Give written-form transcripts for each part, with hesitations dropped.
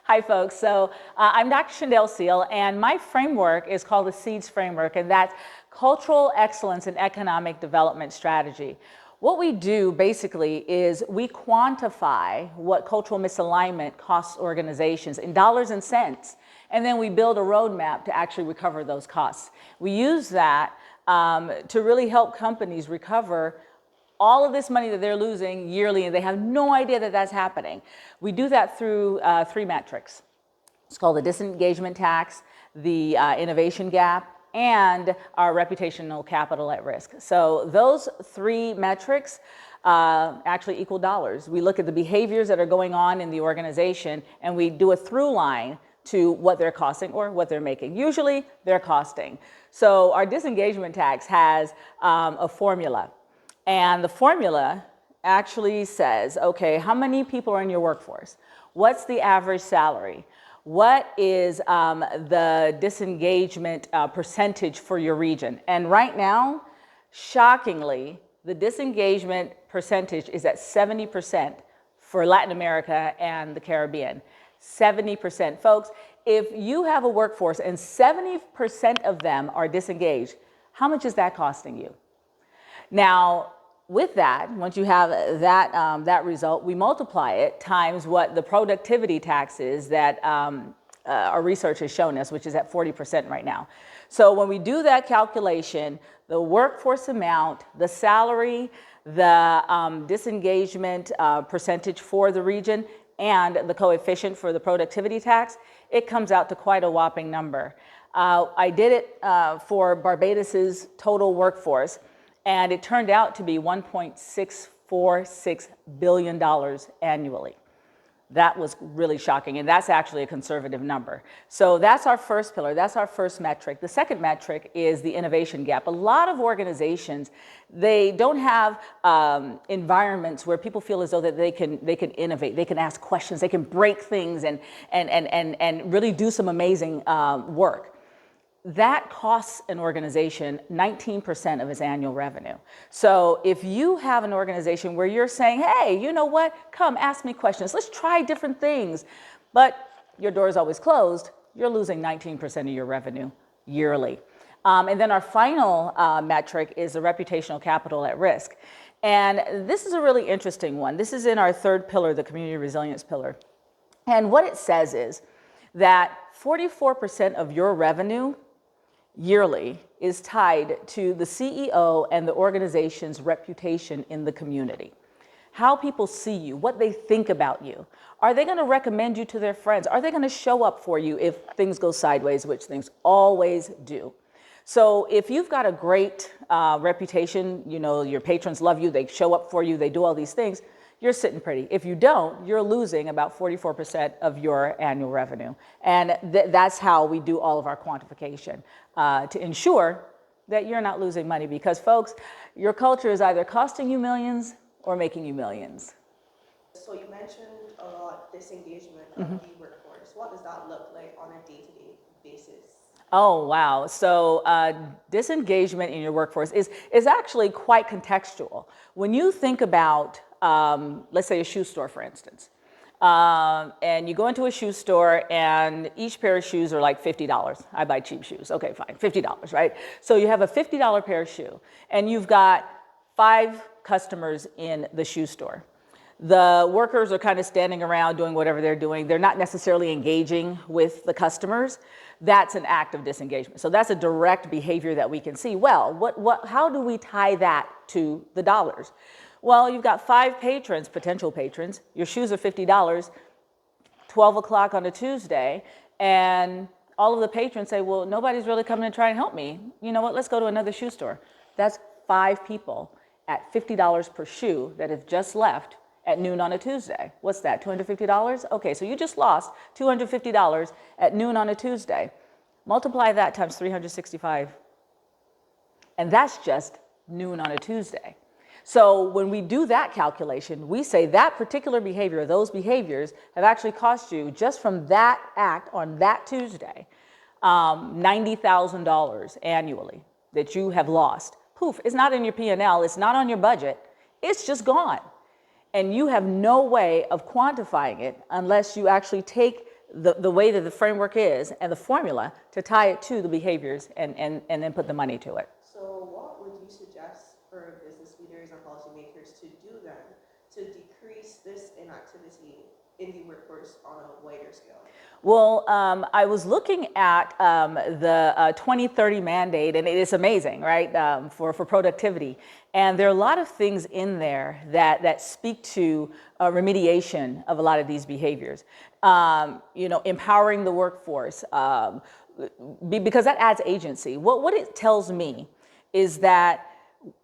Hi, folks. So I'm Dr. Shindale Seale, and my framework is called the CEEDS Framework, and that's Cultural Excellence in Economic Development Strategy. What we do basically is we quantify what cultural misalignment costs organizations in dollars and cents, and then we build a roadmap to actually recover those costs. We use that to really help companies recover all of this money that they're losing yearly, and they have no idea that that's happening. We do that through three metrics. It's called the Disengagement Tax, the innovation gap, and our reputational capital at risk. So those three metrics actually equal dollars. We look at the behaviors that are going on in the organization, and we do a through line to what they're costing or what they're making. Usually they're costing. So our disengagement tax has a formula. And the formula actually says, okay, how many people are in your workforce? What's the average salary? What is the disengagement percentage for your region? And right now, shockingly, the disengagement percentage is at 70% for Latin America and the Caribbean. 70%. Folks, if you have a workforce and 70% of them are disengaged, how much is that costing you? Now, with that, once you have that result, we multiply it times what the productivity tax is that our research has shown us, which is at 40% right now. So when we do that calculation, the workforce amount, the salary, the disengagement percentage for the region, and the coefficient for the productivity tax, it comes out to quite a whopping number. I did it for Barbados's total workforce, and it turned out to be $1.646 billion annually. That was really shocking, and that's actually a conservative number. So that's our first pillar, that's our first metric. The second metric is the innovation gap. A lot of organizations, they don't have environments where people feel as though that they can innovate, they can ask questions, they can break things and really do some amazing work. That costs an organization 19% of its annual revenue. So if you have an organization where you're saying, hey, you know what, come ask me questions, let's try different things, but your door is always closed, you're losing 19% of your revenue yearly. And then our final metric is the reputational capital at risk. And this is a really interesting one. This is in our third pillar, the community resilience pillar. And what it says is that 44% of your revenue yearly is tied to the CEO and the organization's reputation in the community. How people see you, what they think about you. Are they going to recommend you to their friends? Are they going to show up for you if things go sideways, which things always do? So if you've got a great reputation, you know, your patrons love you, they show up for you, they do all these things, you're sitting pretty. If you don't, you're losing about 44% of your annual revenue. And that's how we do all of our quantification to ensure that you're not losing money, because folks, your culture is either costing you millions or making you millions. So you mentioned a lot disengagement of the workforce. What does that look like on a day-to-day basis? Oh, wow. So disengagement in your workforce is actually quite contextual. When you think about let's say a shoe store, for instance, and you go into a shoe store and each pair of shoes are like $50. I buy cheap shoes. Okay, fine, $50, right? So you have a $50 pair of shoe and you've got 5 customers in the shoe store. The workers are kind of standing around doing whatever they're doing. They're not necessarily engaging with the customers. That's an act of disengagement. So that's a direct behavior that we can see. Well, how do we tie that to the dollars? Well, you've got 5 patrons, potential patrons. Your shoes are $50, 12 o'clock on a Tuesday, and all of the patrons say, well, nobody's really coming to try and help me. You know what, let's go to another shoe store. That's 5 people at $50 per shoe that have just left at noon on a Tuesday. What's that, $250? Okay, so you just lost $250 at noon on a Tuesday. Multiply that times 365, and that's just noon on a Tuesday. So when we do that calculation, we say that particular behavior, those behaviors have actually cost you, just from that act on that Tuesday, $90,000 annually that you have lost. Poof, it's not in your P&L, it's not on your budget, it's just gone. And you have no way of quantifying it unless you actually take the way that the framework is and the formula to tie it to the behaviors and then put the money to it. So what would you suggest for business leaders and policymakers to do then to decrease this inactivity in the workforce on a wider scale? Well, I was looking at the 2030 mandate, and it is amazing, right, for productivity. And there are a lot of things in there that speak to remediation of a lot of these behaviors. Empowering the workforce, because that adds agency. What it tells me is that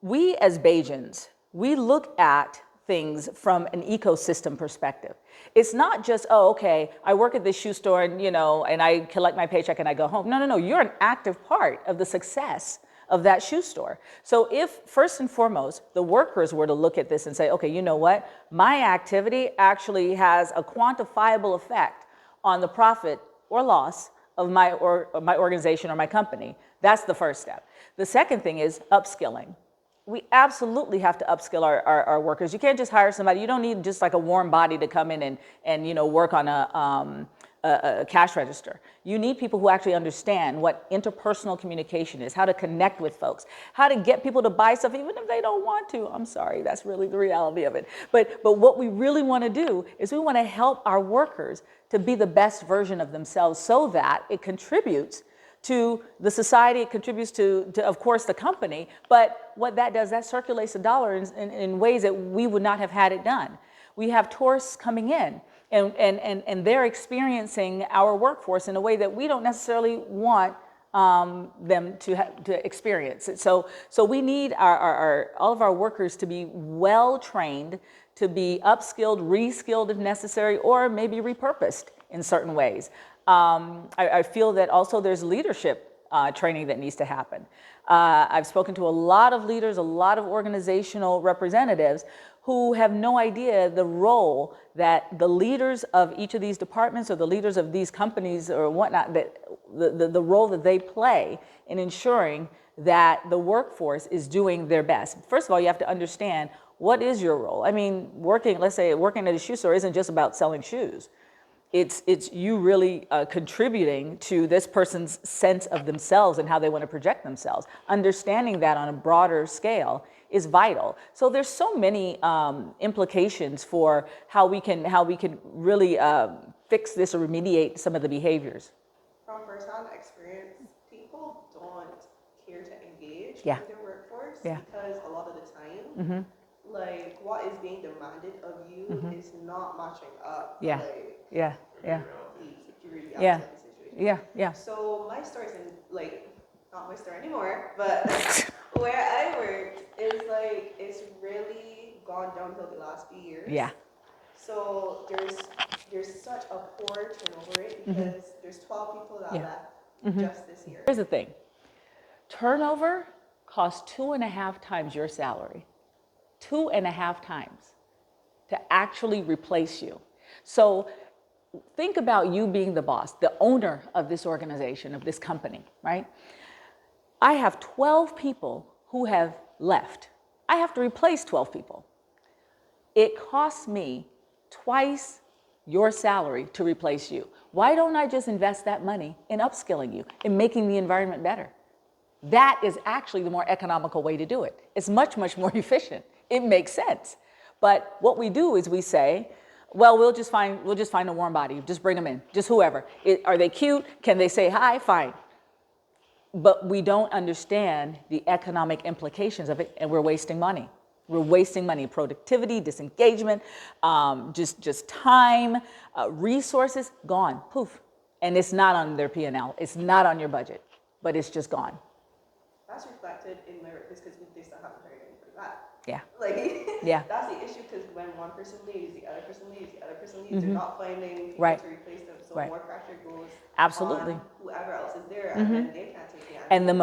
we as Bajans, we look at things from an ecosystem perspective. It's not just, oh, okay, I work at this shoe store and I collect my paycheck and I go home. No, you're an active part of the success of that shoe store. So if first and foremost, the workers were to look at this and say, okay, you know what? My activity actually has a quantifiable effect on the profit or loss of my organization or my company. That's the first step. The second thing is upskilling. We absolutely have to upskill our workers. You can't just hire somebody. You don't need just like a warm body to come in and work on a cash register. You need people who actually understand what interpersonal communication is, how to connect with folks, how to get people to buy stuff even if they don't want to. I'm sorry, that's really the reality of it. But what we really want to do is we want to help our workers to be the best version of themselves so that it contributes to the society, it contributes to, of course, the company, but what that does, that circulates the dollar in ways that we would not have had it done. We have tourists coming in, and they're experiencing our workforce in a way that we don't necessarily want them to experience it. So we need all of our workers to be well trained, to be upskilled, reskilled if necessary, or maybe repurposed in certain ways. I feel that also there's leadership training that needs to happen. I've spoken to a lot of leaders, a lot of organizational representatives who have no idea the role that the leaders of each of these departments or the leaders of these companies or whatnot, that the role that they play in ensuring that the workforce is doing their best. First of all, you have to understand, what is your role? I mean, let's say working at a shoe store isn't just about selling shoes. It's you really contributing to this person's sense of themselves and how they want to project themselves. Understanding that on a broader scale is vital. So there's so many implications for how we can really fix this or remediate some of the behaviors. From first-hand experience, people don't care to engage Yeah. with their workforce Yeah. because a lot of the time, like what is being demanded of you is not matching up. Yeah. Like, Yeah. Yeah. the reality Yeah. of the situation. Yeah. So my story's not my story anymore, but where I worked is it's really gone downhill the last few years. Yeah. So there's such a poor turnover rate because there's 12 people that left just this year. Here's the thing. Turnover costs 2.5 times your salary. 2.5 times to actually replace you. So think about you being the boss, the owner of this organization, of this company, right? I have 12 people who have left. I have to replace 12 people. It costs me twice your salary to replace you. Why don't I just invest that money in upskilling you, in making the environment better? That is actually the more economical way to do it. It's much, much more efficient. It makes sense. But what we do is we say, well, we'll just find a warm body. Just bring them in, just whoever. Are they cute? Can they say hi? Fine. But we don't understand the economic implications of it, and we're wasting money. We're wasting money, productivity, disengagement, just time, resources, gone, poof. And it's not on their P&L. It's not on your budget, but it's just gone. That's reflected in my workplace because they still haven't hired anybody back. Yeah. Yeah. That's the issue because when one person leaves, the other person leaves, they're not finding people to replace them. So more pressure goes on whoever else is there, and then they can't take the answer. And the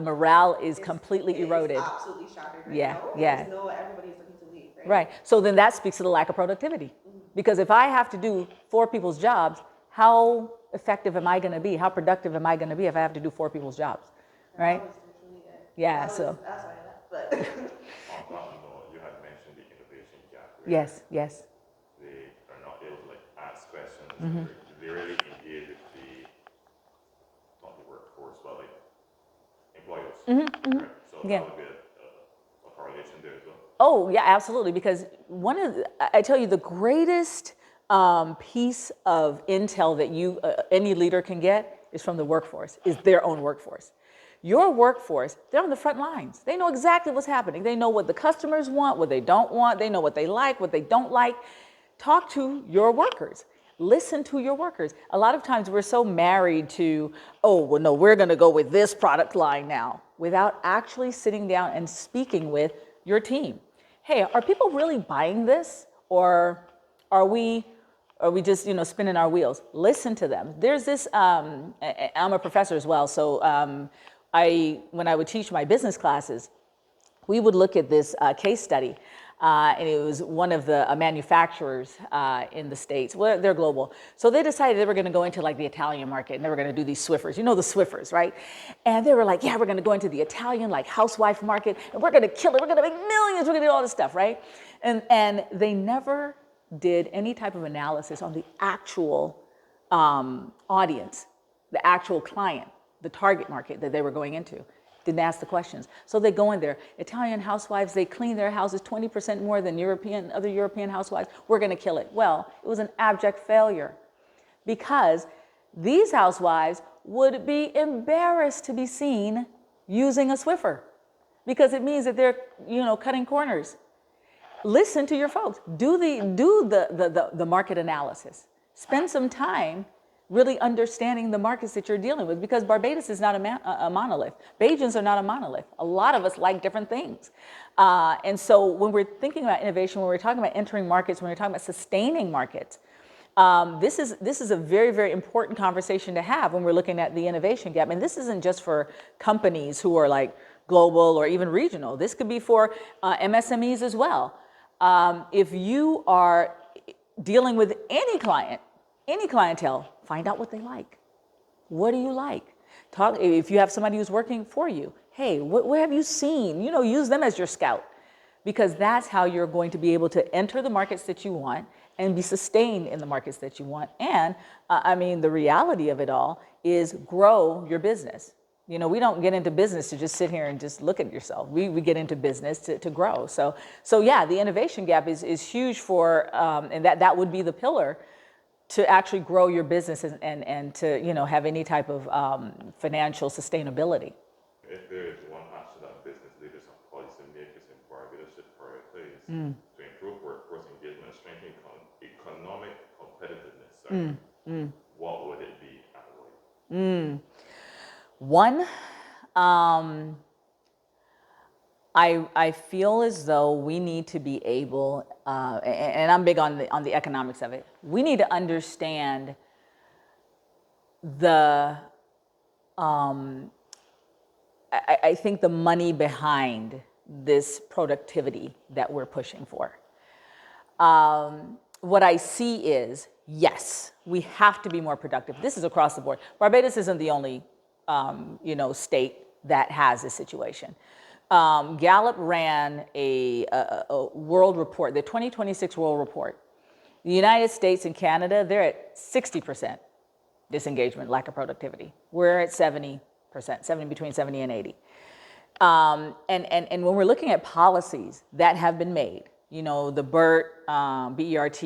morale is completely eroded. It's absolutely shattered right now. Yeah. Everybody's looking to leave, right? Right. So then that speaks to the lack of productivity. Because if I have to do 4 people's jobs, how effective am I going to be? How productive am I going to be if I have to do 4 people's jobs? Right? Yeah. That's why I left. But you had mentioned the innovation gap. Yes. They are not able to ask questions. they really engage with the, not the workforce, but like employers. Right? So that would be a correlation there as well. Oh, yeah, absolutely. Because I tell you, the greatest piece of intel that any leader can get is from the workforce, is their own workforce. Your workforce, they're on the front lines. They know exactly what's happening. They know what the customers want, what they don't want. They know what they like, what they don't like. Talk to your workers. Listen to your workers. A lot of times we're so married to, oh, well, no, we're going to go with this product line now, without actually sitting down and speaking with your team. Hey, are people really buying this? Or are we just, spinning our wheels? Listen to them. There's this, I'm a professor as well, so when I would teach my business classes, we would look at this case study, and it was one of the manufacturers in the States. Well, they're global. So they decided they were going to go into like the Italian market, and they were going to do these Swiffers. You know the Swiffers, right? And they were like, yeah, we're going to go into the Italian like housewife market, and we're going to kill it. We're going to make millions. We're going to do all this stuff, right? And they never did any type of analysis on the actual audience, the actual client, the target market that they were going into. Didn't ask the questions. So they go in there. Italian housewives, they clean their houses 20% more than other European housewives. We're going to kill it. Well, it was an abject failure, because these housewives would be embarrassed to be seen using a Swiffer, because it means that they're, cutting corners. Listen to your folks. Do the market analysis. Spend some time really understanding the markets that you're dealing with, because Barbados is not a monolith. Bajans are not a monolith. A lot of us like different things. And so when we're thinking about innovation, when we're talking about entering markets, when we're talking about sustaining markets, this is a very, very important conversation to have when we're looking at the innovation gap. And this isn't just for companies who are like global or even regional. This could be for MSMEs as well. If you are dealing with any clientele, find out what they like. What do you like? If you have somebody who's working for you, hey, what have you seen? Use them as your scout, because that's how you're going to be able to enter the markets that you want and be sustained in the markets that you want. And the reality of it all is grow your business. We don't get into business to just sit here and just look at yourself. We get into business to grow. So yeah, the innovation gap is huge for, and that would be the pillar to actually grow your business and to have any type of financial sustainability. If there is one action that business leaders and policymakers in Barbados should prioritize to improve workforce engagement and strengthen economic competitiveness, what would it be and why? One, I feel as though we need to be able, and I'm big on the economics of it. We need to understand I think the money behind this productivity that we're pushing for. What I see is, yes, we have to be more productive. This is across the board. Barbados isn't the only state that has this situation. Gallup ran a world report, the 2026 World Report. The United States and Canada, they're at 60% disengagement, lack of productivity. We're at 70%, between 70 and 80. And when we're looking at policies that have been made, the BERT, BERT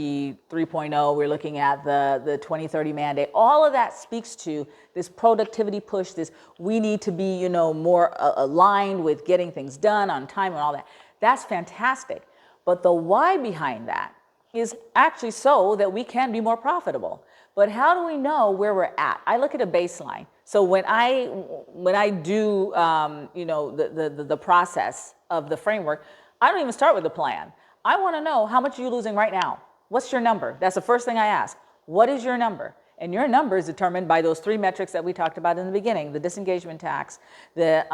3.0, we're looking at the 2030 mandate. All of that speaks to this productivity push, we need to be, more aligned with getting things done on time and all that. That's fantastic. But the why behind that is actually so that we can be more profitable. But how do we know where we're at? I look at a baseline. So when I do, the process of the framework, I don't even start with a plan. I want to know, how much are you losing right now? What's your number? That's the first thing I ask. What is your number? And your number is determined by those three metrics that we talked about in the beginning: the disengagement tax, the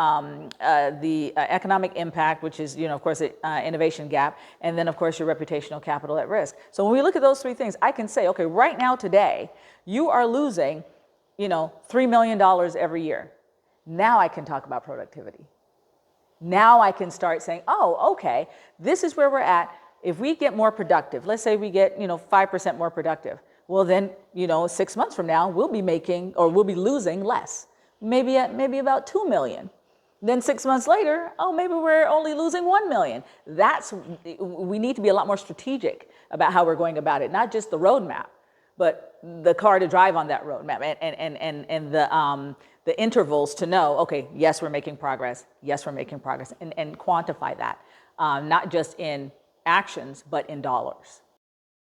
economic impact, which is, of course, the innovation gap, and then, of course, your reputational capital at risk. So when we look at those three things, I can say, okay, right now, today, you are losing, $3 million every year. Now I can talk about productivity. Now I can start saying, oh, okay, this is where we're at. If we get more productive, let's say we get, 5% more productive, well then, 6 months from now, we'll be making, or we'll be losing less, maybe about 2 million. Then 6 months later, oh, maybe we're only losing 1 million. We need to be a lot more strategic about how we're going about it, not just the roadmap, but the car to drive on that roadmap and the intervals to know, okay, yes, we're making progress. Yes, we're making progress, and quantify that, not just in actions, but in dollars.